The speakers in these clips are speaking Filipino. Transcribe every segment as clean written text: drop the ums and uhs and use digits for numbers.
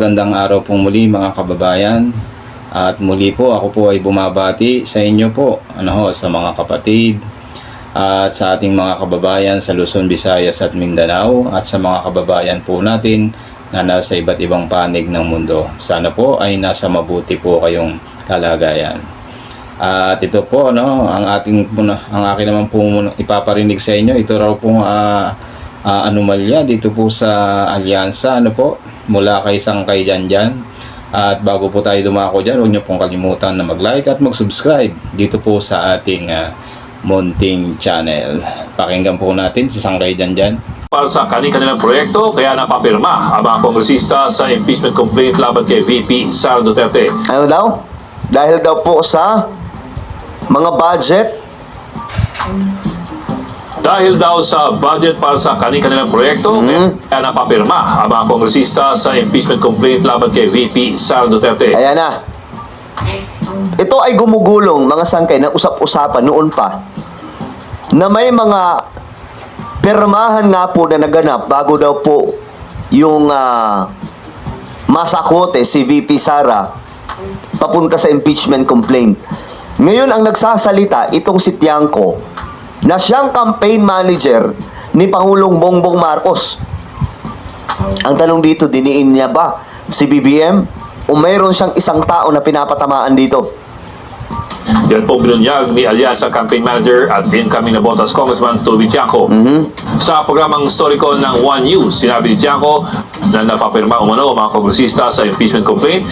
magandang araw po muli mga kababayan. At muli po ako po ay bumabati sa inyo po, sa mga kapatid at sa ating mga kababayan sa Luzon, Visayas at Mindanao, at sa mga kababayan po natin na nasa iba't ibang panig ng mundo. Sana po ay nasa mabuti po kayong kalagayan. At ito po ang aking naman po ipaparinig sa inyo. Ito raw po anomalya dito po sa alyansa mula kay Sangkay Janjan. At bago po tayo dumako dyan, huwag niyo pong kalimutan na mag-like at mag-subscribe dito po sa ating munting channel. Pakinggan po natin si Sangkay Janjan. Para sa kanilang proyekto, kaya napapirma ang mga kongresista sa impeachment complaint laban kay VP Sara Duterte. Ano daw? Dahil daw po sa mga budget. Dahil daw sa budget para sa kanilang proyekto, kaya napapirma ang mga kongresista sa impeachment complaint laban kay VP Sara Duterte. Ayan na. Ito ay gumugulong, mga sangkay, na usap-usapan noon pa na may mga pirmahan nga po na naganap bago daw po yung masakote si VP Sara papunta sa impeachment complaint. Ngayon ang nagsasalita itong si Tiangco na siyang campaign manager ni Pangulong Bongbong Marcos. Ang tanong dito, diniin niya ba si BBM o mayroon siyang isang tao na pinapatamaan dito? Yan po binunyag ni Alyansa Campaign Manager at incoming na Botas Congressman Toby Tiangco. Sa programang historiko ng One News, sinabi ni Tiangco na napapirma umano ang mga kongresista sa impeachment complaint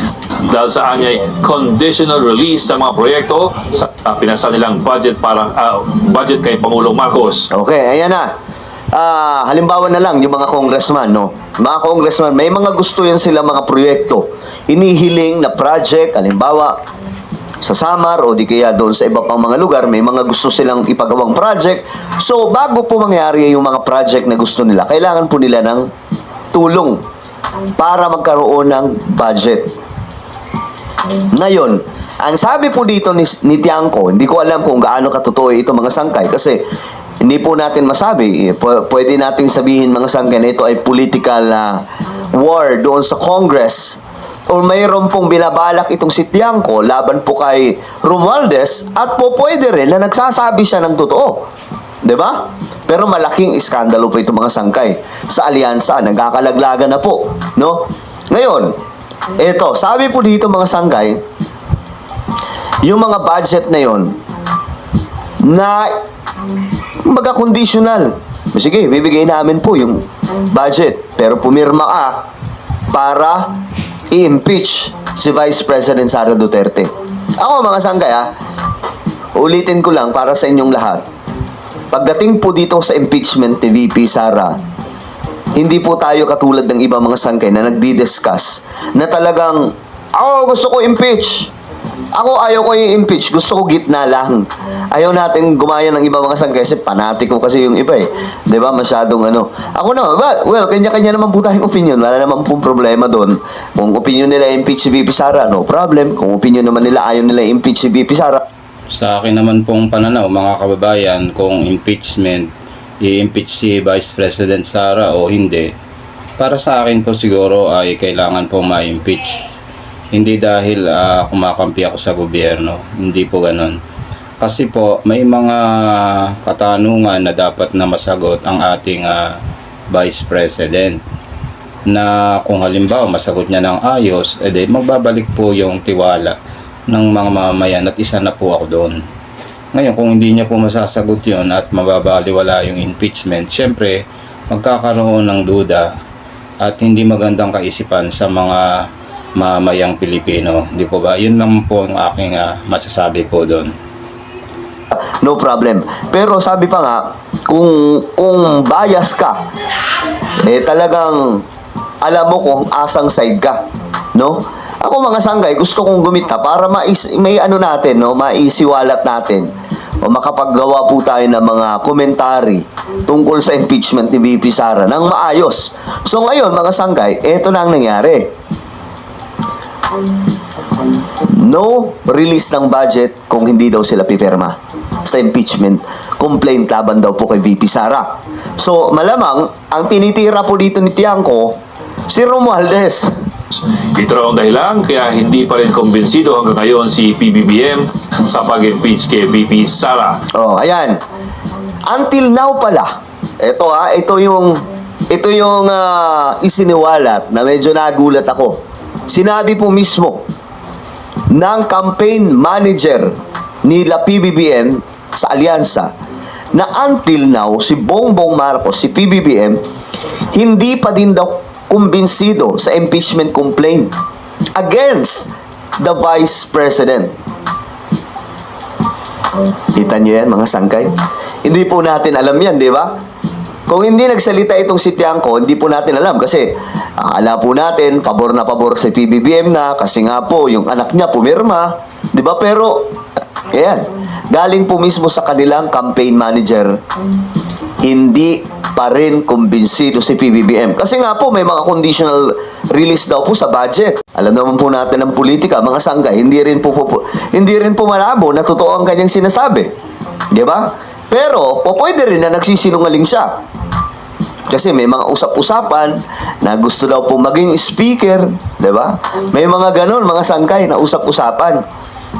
dahil sa anyay conditional release ng mga proyekto sa pinasa nilang budget budget kay Pangulong Marcos. Okay, ayan na. Halimbawa na lang yung mga congressman, Mga congressman, may mga gusto yan sila mga proyekto. Inihiling na project, halimbawa sa Samar o di kaya doon sa iba pang mga lugar, may mga gusto silang ipagawang project. So, bago po mangyari yung mga project na gusto nila, kailangan po nila ng tulong para magkaroon ng budget. Ngayon, ang sabi po dito ni Tiangco, hindi ko alam kung gaano katotoo ito mga sangkay kasi hindi po natin masabi. Pwede natin sabihin mga sangkay na ito ay political war doon sa Congress. O mayroon pong binabalak itong si Tiangco laban po kay Romualdez at po pwede rin na nagsasabi siya ng totoo. 'Di ba? Pero malaking iskandalo po ito mga sangkay sa alyansa, nagkakalaglagan na po, Ngayon, ito, sabi po dito mga sangkay, yung mga budget na yon na kumbaga conditional. Sige, bibigay namin po yung budget, pero pumirma ka para i-impeach si Vice President Sara Duterte. Ako mga sangkay, ulitin ko lang para sa inyong lahat. Pagdating po dito sa impeachment ni VP Sara, hindi po tayo katulad ng iba mga sangkay na nagdi-discuss na talagang, ako gusto ko impeach. Ako ayaw ko i-impeach, gusto ko gitna lang. Ayaw natin gumaya ng iba mga sangkay kasi panatiko kasi yung iba 'Di ba? Masyadong Ako well, kanya-kanya naman po tayong opinion. Wala naman pong problema doon. Kung opinion nila impeach si VP Sara, no problem. Kung opinion naman nila ayaw nila impeach si VP Sara. Sa akin naman pong pananaw mga kababayan, kung i-impeach si Vice President Sara o hindi, para sa akin po siguro ay kailangan po ma-impeach. Hindi dahil kumakampi ako sa gobyerno, hindi po ganon. Kasi po may mga katanungan na dapat na masagot ang ating Vice President, na kung halimbawa masagot niya ng ayos, edi magbabalik po yung tiwala ng mga mamamayan at isa na po ako doon. Ngayon kung hindi niya po masasagot yun at mababaliwala yung impeachment, syempre magkakaroon ng duda at hindi magandang kaisipan sa mga mamayang Pilipino, di po ba? Yun lang po ang aking masasabi po doon. No problem. Pero sabi pa nga, kung bias ka, talagang alam mo kung asang side ka, Ako mga sanggay, gusto kong gumita para maisiwalat natin o makapaggawa po tayo ng mga komentary tungkol sa impeachment ni VP Sara ng maayos. So ngayon mga sanggay, eto na ang nangyari. No release ng budget kung hindi daw sila pipirma sa impeachment complaint laban daw po kay VP Sara. So malamang ang tinitira po dito ni Tiangco si Romualdez. Ito raw ang dahilan kaya hindi pa rin kumbinsido hanggang ngayon si PBBM sa pag-impeach kay VP Sara. Oh, ayan. Until now pala, ito yung isiniwalat na medyo nagulat ako. Sinabi po mismo ng campaign manager nila PBBM sa alyansa na until now, si Bongbong Marcos, si PBBM, hindi pa din daw kumbinsido sa impeachment complaint against the Vice President. Kita niyo yan, mga sangkay? Hindi po natin alam yan, di ba? Kung hindi nagsalita itong si Tiangco, hindi po natin alam kasi akala po natin, pabor na pabor si PBBM na kasi nga po, yung anak niya pumirma, di ba? Pero, ayan, galing po mismo sa kanilang campaign manager, hindi pa rin kumbinsido si PBBM. Kasi nga po, may mga conditional release daw po sa budget. Alam naman po natin ng politika, mga sanggay, hindi rin po malabo na totoo ang kanyang sinasabi. Di ba? Pero, pwede rin na nagsisinungaling siya. Kasi may mga usap-usapan na gusto daw po maging speaker, di ba? May mga ganon, mga sangkay na usap-usapan.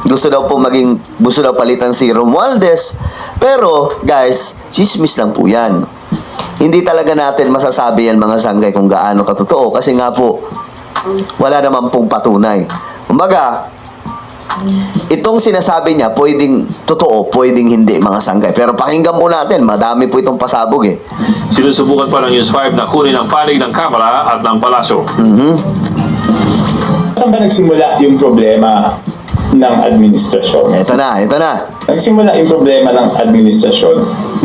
Gusto daw palitan si Romualdez. Pero, guys, chismis lang po yan. Hindi talaga natin masasabi yan, mga sangkay, kung gaano katotoo. Kasi nga po, wala naman pong patunay. Kumbaga, itong sinasabi niya, pwedeng totoo, pwedeng hindi, mga sangkay. Pero pakinggan po natin, madami po itong pasabog eh. Sinusubukan pa ng News 5 na kunin ang panig ng Kamara at ng Palasyo. Saan ba nagsimula yung problema ng administrasyon? Ito na. Nagsimula yung problema ng administrasyon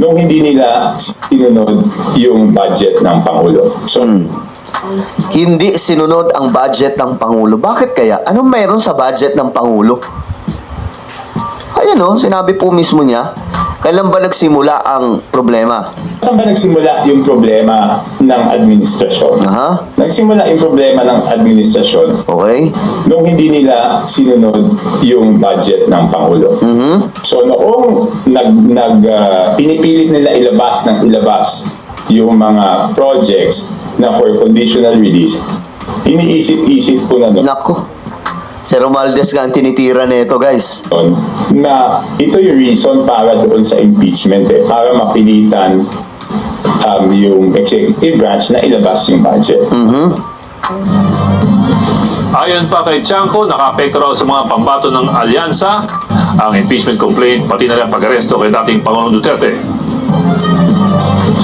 nung hindi nila sinunod yung budget ng Pangulo. So, Hindi sinunod ang budget ng Pangulo. Bakit kaya? Anong mayroon sa budget ng Pangulo? Ayan o, sinabi po mismo niya. Kailan ba nagsimula ang problema? saan ba nagsimula yung problema ng administrasyon? Aha. Nagsimula yung problema ng administrasyon Okay. nung hindi nila sinunod yung budget ng Pangulo. So noong pinipilit nila ilabas yung mga projects na for conditional release, iniisip-isip ko na noon Nako. Si Romualdez nga ang tinitira nito, guys. na ito yung reason para doon sa impeachment para mapilitan yung executive branch na ilabas yung budget. Ayon pa kay Tiangco, naka-apekto raw sa mga pambato ng alyansa ang impeachment complaint pati na rin pag-aresto kay dating Pangulong Duterte.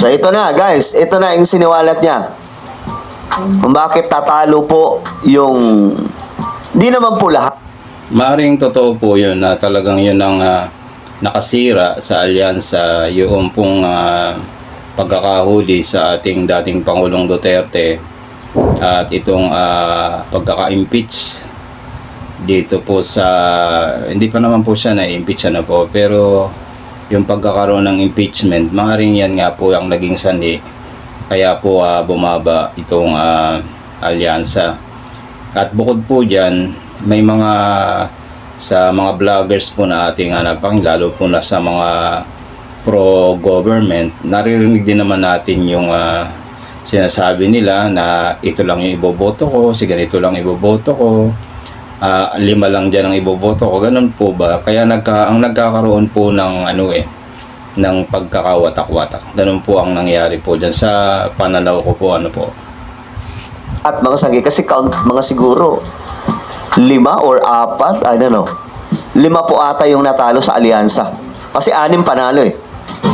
So ito na, guys. Ito na yung siniwalat niya. Kung bakit tatalo po yung... Di naman po lahat. Maaring totoo po yun na talagang yun ang nakasira sa alyansa, yung pong pagkakahuli sa ating dating Pangulong Duterte at itong pagkaka-impeach dito po sa, hindi pa naman po siya na-impeach po, pero yung pagkakaroon ng impeachment, maaring yan nga po ang naging sanhi kaya po bumaba itong alyansa. At bukod po dyan, may mga sa mga vloggers po na ating hanapang, lalo po na sa mga pro-government, naririnig din naman natin yung sinasabi nila na ito lang yung iboboto ko, si ganito lang iboboto ko, 5 lang dyan ang iboboto ko, ganun po ba? Kaya ang nagkakaroon po ng ng pagkakawatak-watak. Ganun po ang nangyari po dyan sa pananaw ko po, At mga sagi, kasi count mga siguro 5 or 4, I don't know. 5 po ata yung natalo sa alyansa. Kasi 6 panalo eh.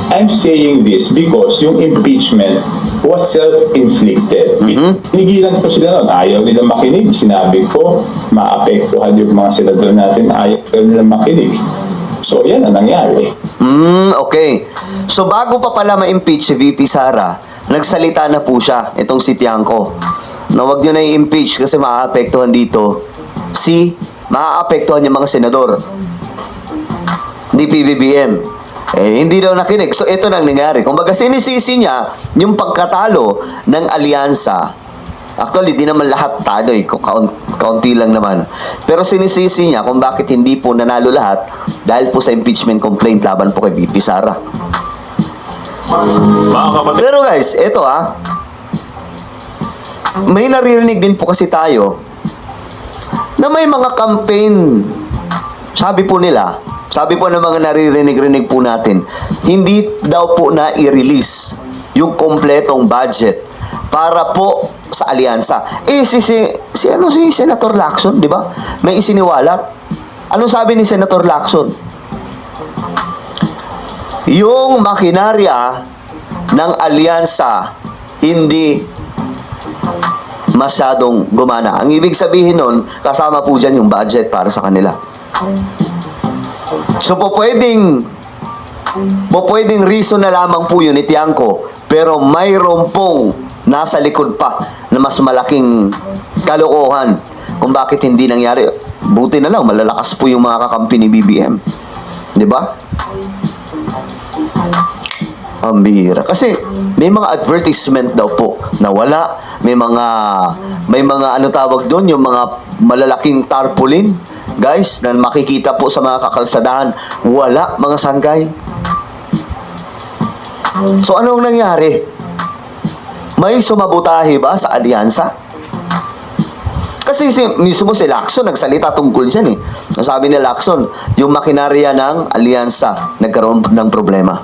I'm saying this because yung impeachment was self-inflicted. Pinigilan ko sila noon. Ayaw nila makinig. Sinabi ko, maapektuhan yung mga senador natin. Ayaw nila makinig. So, yan ang nangyari. Okay. So, bago pa pala ma-impeach si VP Sara, nagsalita na po siya, itong si Tiangco, na wag nyo na i-impeach kasi maaapektuhan dito maaapektuhan yung mga senador ni PBBM. Hindi daw nakinig. So, ito nang nangyari. Kumbaga, sinisisi niya yung pagkatalo ng alyansa. Actually, di naman lahat talo eh. Kaunti lang naman. Pero sinisisi niya kung bakit hindi po nanalo lahat dahil po sa impeachment complaint laban po kay VP Sara. Mga kapatid, Pero guys, ito may naririnig din po kasi tayo na may mga campaign, sabi po ng mga naririnig-rinig po natin, hindi daw po na i-release yung kompletong budget para po sa alyansa. Si Senator Lacson, di ba? May isiniwalat. Anong sabi ni Senator Lacson? Yung makinarya ng alyansa hindi masyadong gumana. Ang ibig sabihin nun, kasama po dyan yung budget para sa kanila. So po pwedeng reason na lamang po yun ni Tiangco, pero mayroon pong nasa likod pa na mas malaking kalokohan kung bakit hindi nangyari. Buti na lang, malalakas po yung mga kakampi ni BBM. Di ba? Ang bihira. Kasi may mga advertisement daw po na wala. May mga ano tawag doon, yung mga malalaking tarpaulin, guys, na makikita po sa mga kakalsadahan. Wala, mga sanggay. So, anong nangyari? May sumabotahe ba sa alyansa? Kasi mismo si Lacson nagsalita tungkol dyan eh. Sabi ni Lacson, yung makinarya ng alyansa nagkaroon ng problema.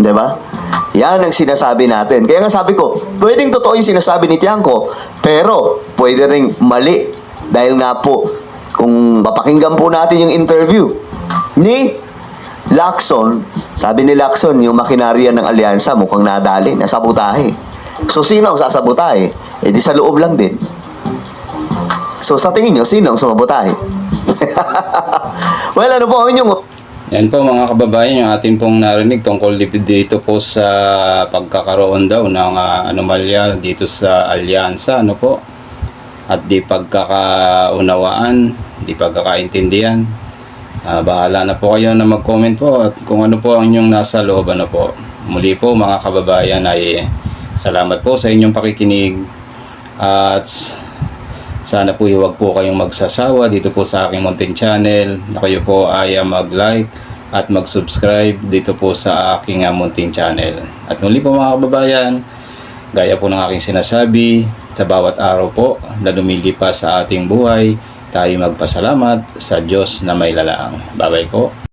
Diba? Yan ang sinasabi natin. Kaya nga sabi ko, pwedeng totoo yung sinasabi ni Tiangco, pero pwede ring mali. Dahil nga po, kung mapakinggan po natin yung interview ni Lacson, sabi ni Lacson, yung makinarya ng alyansa mukhang nadali, nasabotahe. So, sino ang sasabotahe? Eh, di sa loob lang din. So, sa tingin nyo, sino ang sumabotahe? Well, ano po, yung Yan po mga kababayan, yung ating pong narinig tungkol dito po sa pagkakaroon daw ng anomalya dito sa alyansa, ano po, at di pagkakaunawaan, di pagkakaintindihan. Bahala na po kayo na mag-comment po at kung ano po ang inyong nasa loob, ano po. Muli po mga kababayan ay salamat po sa inyong pakikinig at sana po huwag po kayong magsasawa dito po sa aking munting channel na kayo po ay mag-like at mag-subscribe dito po sa aking munting channel. At muli po mga kababayan, gaya po ng aking sinasabi, sa bawat araw po na lumilipas sa ating buhay, tayo magpasalamat sa Diyos na may lalaang. Bye-bye po.